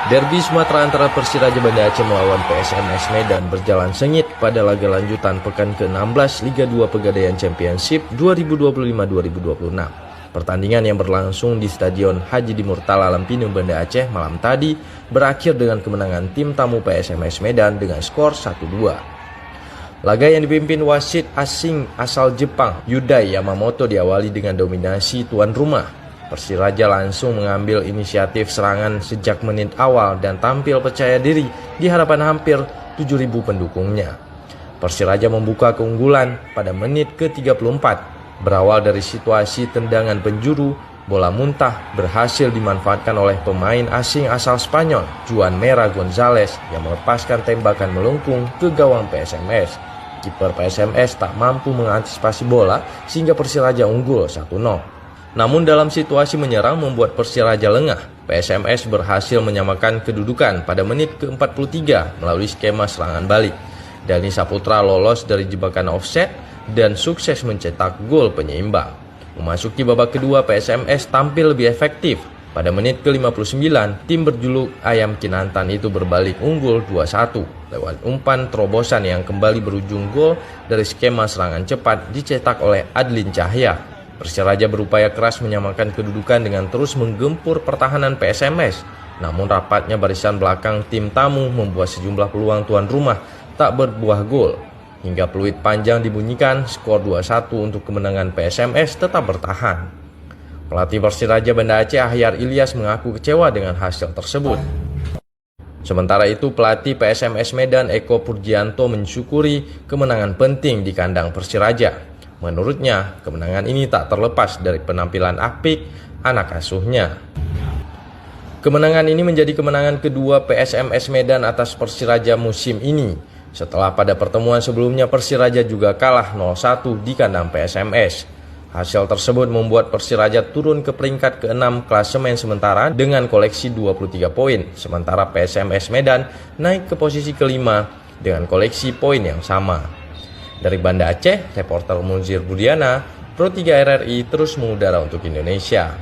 Derby Sumatera antara Persiraja Banda Aceh melawan PSMS Medan berjalan sengit pada laga lanjutan pekan ke-16 Liga 2 Pegadaian Championship 2025-2026. Pertandingan yang berlangsung di Stadion Haji Dimurtala Lempinu Banda Aceh malam tadi berakhir dengan kemenangan tim tamu PSMS Medan dengan skor 1-2. Laga yang dipimpin wasit asing asal Jepang, Yudai Yamamoto, diawali dengan dominasi tuan rumah. Persiraja langsung mengambil inisiatif serangan sejak menit awal dan tampil percaya diri di hadapan hampir 7.000 pendukungnya. Persiraja membuka keunggulan pada menit ke-34. Berawal dari situasi tendangan penjuru, bola muntah berhasil dimanfaatkan oleh pemain asing asal Spanyol, Juan Mera Gonzalez, yang melepaskan tembakan melengkung ke gawang PSMS. Kiper PSMS tak mampu mengantisipasi bola sehingga Persiraja unggul 1-0. Namun dalam situasi menyerang membuat Persiraja lengah, PSMS berhasil menyamakan kedudukan pada menit ke-43 melalui skema serangan balik. Dani Saputra lolos dari jebakan offset dan sukses mencetak gol penyeimbang. Memasuki babak kedua, PSMS tampil lebih efektif. Pada menit ke-59, tim berjuluk Ayam Kinantan itu berbalik unggul 2-1 lewat umpan terobosan yang kembali berujung gol dari skema serangan cepat dicetak oleh Adlin Cahya. Persiraja berupaya keras menyamakan kedudukan dengan terus menggempur pertahanan PSMS. Namun rapatnya barisan belakang tim tamu membuat sejumlah peluang tuan rumah tak berbuah gol. Hingga peluit panjang dibunyikan, skor 2-1 untuk kemenangan PSMS tetap bertahan. Pelatih Persiraja Banda Aceh Ahyar Ilyas mengaku kecewa dengan hasil tersebut. Sementara itu pelatih PSMS Medan Eko Purjianto mensyukuri kemenangan penting di kandang Persiraja. Menurutnya, kemenangan ini tak terlepas dari penampilan apik anak asuhnya. Kemenangan ini menjadi kemenangan kedua PSMS Medan atas Persiraja musim ini. Setelah pada pertemuan sebelumnya Persiraja juga kalah 0-1 di kandang PSMS. Hasil tersebut membuat Persiraja turun ke peringkat ke-6 klasemen sementara dengan koleksi 23 poin. Sementara PSMS Medan naik ke posisi ke-5 dengan koleksi poin yang sama. Dari Banda Aceh, reporter Munzir Budiana, Pro 3 RRI terus mengudara untuk Indonesia.